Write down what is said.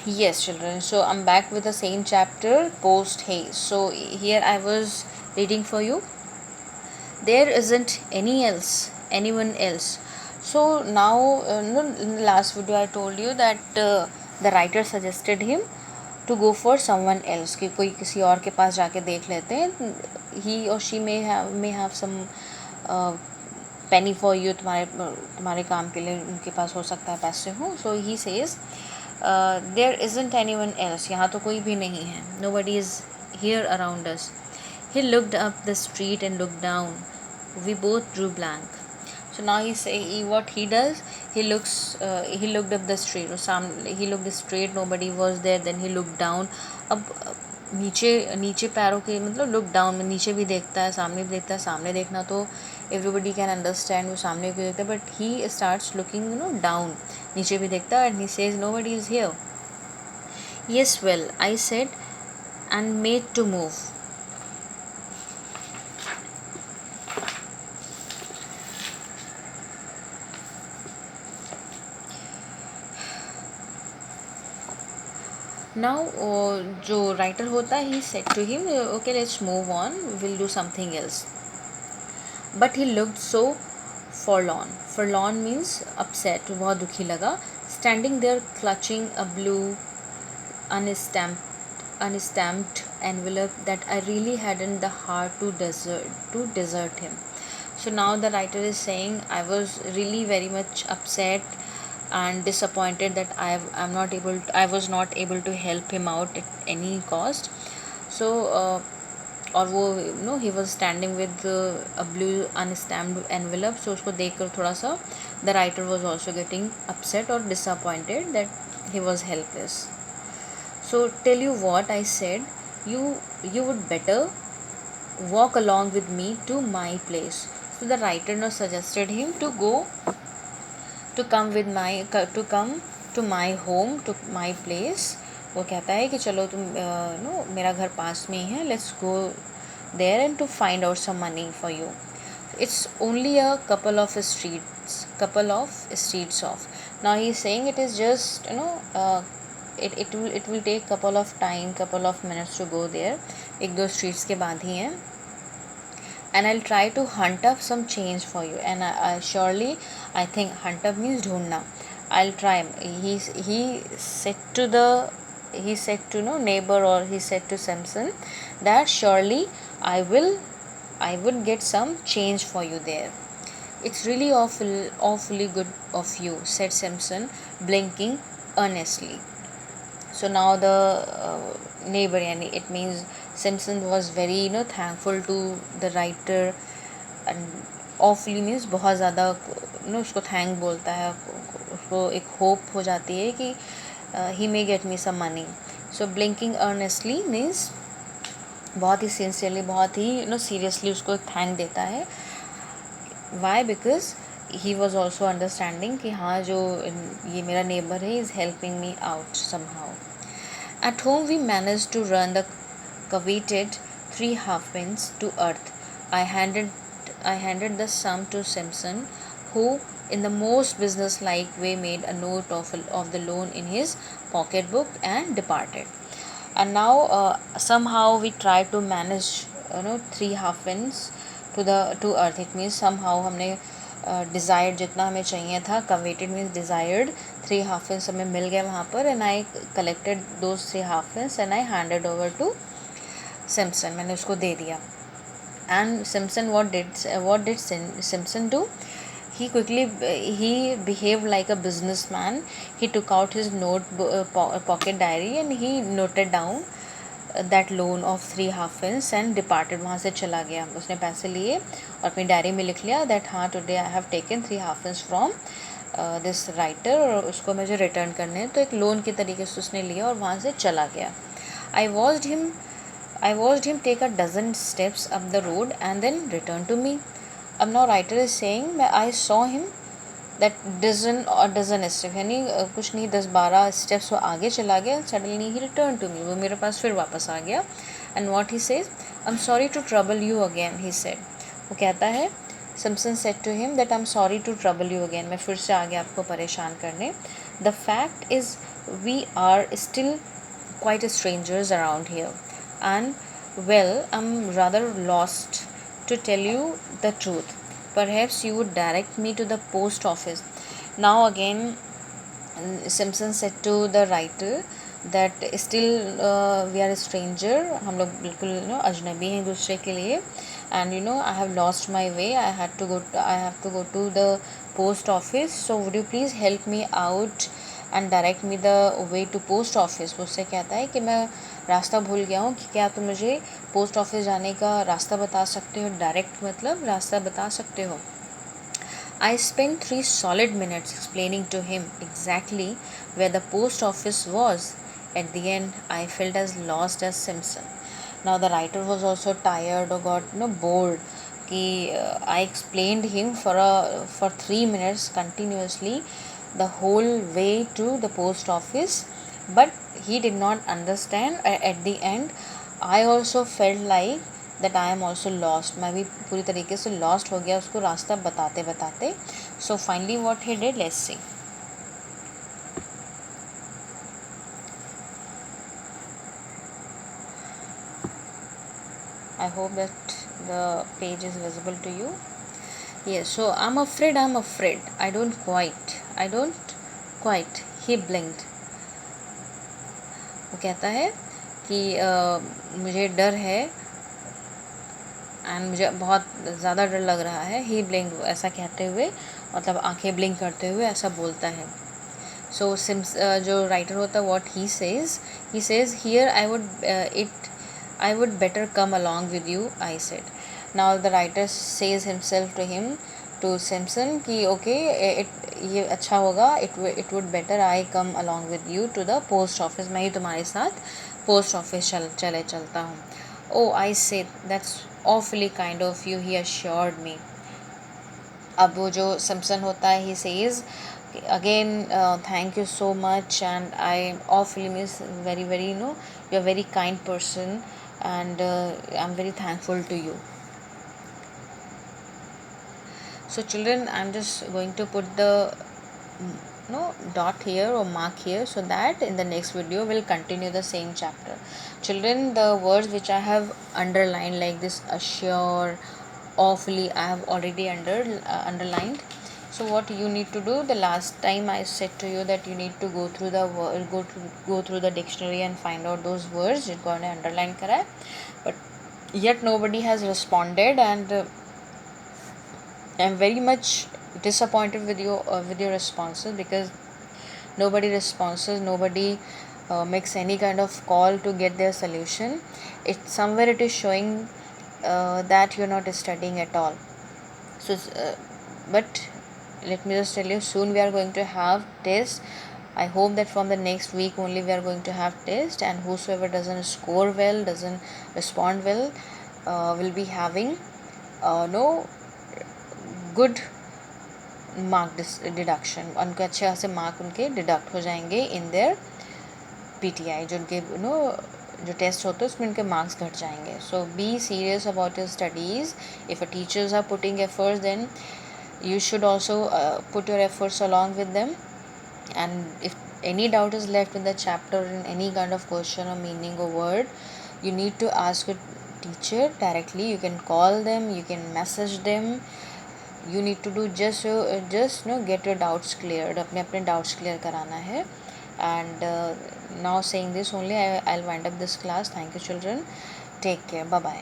Yes, children. So I'm back with the same chapter, post haste. So here I was reading for you. There isn't anyone else. So now, no, in the last video I told you that the writer suggested him to go for someone else, कि कोई किसी और के पास जाके देख लेते हैं. He or she may have some penny for you, तुम्हारे काम के लिए उनके पास हो सकता है पैसे हो. So he says there isn't anyone else. यहाँ तो कोई भी नहीं है. Nobody is here around us. He looked up the street and looked down. We both drew blank. So now what he does, he looked up the street. He looked straight, nobody was there. Then he looked down. अब नीचे नीचे पैरों के मतलब look down में नीचे भी देखता है, सामने भी देखता है. सामने देखना तो एवरीबडी कैन अंडरस्टैंड, वो सामने भी देखता है, but he starts looking down, नीचे भी देखता है. And he says nobody is here. Yes well I said and made to move. Now जो राइटर होता है, he said to him okay let's move on, will do something else. But he looked so forlorn. Forlorn means upset, बहुत दुखी लगा. Standing there clutching a blue unstamped envelope that I really hadn't the heart to desert him. So now the writer is saying, I was really very much upset and disappointed that I was not able to help him out at any cost. So और वो he was standing with a blue unstamped envelope. So उसको देख कर थोड़ा सा the writer was also getting upset और disappointed that he was helpless. So tell you what I said, you would better walk along with me to my place. So the writer now suggested him to come to my home, to my place. वो कहता है कि चलो तुम मेरा घर पास में ही है, let's go there and to find out some money for you. It's only a couple of streets off. Now he is saying it is just it will take couple of minutes to go there. एक दो streets के बाद ही है. And I'll try to hunt up some change for you. And I think hunt up means ढूंढना. I'll try. He said to neighbor, or he said to Simpson that surely I would get some change for you there. It's really awfully good of you, said Simpson, blinking earnestly. So now the neighbor, yani it means Simpson was very thankful to the writer, and awfully means बहुत ज़्यादा उसको thank बोलता है, उसको एक hope हो जाती है कि he may get me some money. So blinking earnestly means बहुत ही sincerely, बहुत ही seriously उसको थैंक देता है. Why? Because he was also understanding कि हाँ जो ये मेरा neighbor है is helping me out somehow. At home we managed to run the coveted 3 halfpence to earth. I handed the sum to Simpson, who in the most business-like way made a note of the loan in his pocketbook and departed. And now somehow we tried to manage 3 halfpence to earth. It means somehow हमने desired जितना हमें चाहिए था, coveted means desired 3 halfpence हमें मिल गए वहाँ पर. And I collected those 3 halfpence and I handed over to Simpson. मैंने उसको दे दिया. And Simpson what did Simpson do? He behaved like a businessman. He took out his pocket diary and he noted down that loan of 3 halfpence and departed. वहाँ से चला गया. उसने पैसे लिए और अपनी डायरी में लिख लिया that हाँ today I have taken 3 halfpence from this writer, और उसको मुझे रिटर्न करने हैं. तो एक लोन के तरीके से उसने लिया और वहाँ से चला गया. I watched him take a dozen steps up the road and then return to me. अब now writer is saying I saw him that dozen steps, यानी कुछ नहीं 10-12 steps वो आगे चला गया. Suddenly he returned to me. वो मेरे पास फिर वापस आ गया. And what he says, I'm sorry to trouble you again, he said. वो कहता है, Simpson said to him that I'm sorry to trouble you again. मैं फिर से आ गया आपको परेशान करने. The fact is we are still quite strangers around here, and well, I'm rather lost to tell you the truth. Perhaps you would direct me to the post office. Now again, Simpson said to the writer that still we are stranger, हम लोग बिल्कुल अजनबी हैं एक दूसरे के लिए, and I have lost my way, I have to go to the post office, so would you please help me out and direct me the way to post office. उससे कहता है कि मैं रास्ता भूल गया हूँ, कि क्या तुम मुझे पोस्ट ऑफिस जाने का रास्ता बता सकते हो, डायरेक्ट मतलब रास्ता बता सकते हो। I spent 3 solid minutes explaining to him exactly where the post office was. At the end, I felt as lost as Simpson. Now the writer was also tired or got bored. Ki I explained him for 3 minutes continuously the whole way to the post office, but he did not understand. At the end, I also felt like that I am also lost, मैं भी पूरी तरीके से lost हो गया उसको रास्ता बताते बताते। So finally what he did, let's see. I hope that the page is visible to you. Yes, so I'm afraid. I don't quite. He blinked. वो कहता है कि मुझे डर है एंड मुझे बहुत ज़्यादा डर लग रहा है। ही ब्लिंक, ऐसा कहते हुए मतलब आंखें ब्लिंक करते हुए ऐसा बोलता है। सो सिम्स जो राइटर होता है what he says here I would better come along with you, I said. Now the writer says himself to him, to Simpson कि ओके ये अच्छा होगा, it would better I come along with you to the post office, मैं ही तुम्हारे साथ post office चलता हूँ। Oh, I said, that's awfully kind of you, he assured me. अब वो जो सिम्पसन होता है, he says again, thank you so much and I awfully miss very you're a very kind person and I'm very thankful to you. So children, I'm just going to put the dot here or mark here, so that in the next video we'll continue the same chapter. Children, the words which I have underlined like this, assure, awfully, I have already underlined. So what you need to do, the last time I said to you that you need to go through the go through the dictionary and find out those words जिनको हमने underline करा है, but yet nobody has responded, and I'm very much disappointed with your responses, because nobody responses, nobody makes any kind of call to get their solution. Somewhere it is showing that you're not studying at all. So but let me just tell you, soon we are going to have tests. I hope that from the next week only we are going to have tests, and whosoever doesn't score well, doesn't respond well, will be having no good mark deduction, उनके अच्छे खासे mark उनके deduct हो जाएंगे in their PTI, जो उनके जो test होते हैं उसमें उनके मार्क्स घट जाएंगे. So be serious about your studies. If a teachers are putting efforts, then you should also put your efforts along with them. And if any doubt is left in the chapter, in any kind of question or meaning or word, you need to ask your teacher directly. You can call them, you can message them. You need to do just get your doubts cleared. अपने अपने doubts clear कराना है. And now saying this only, I'll wind up this class. Thank you children. Take care. Bye bye.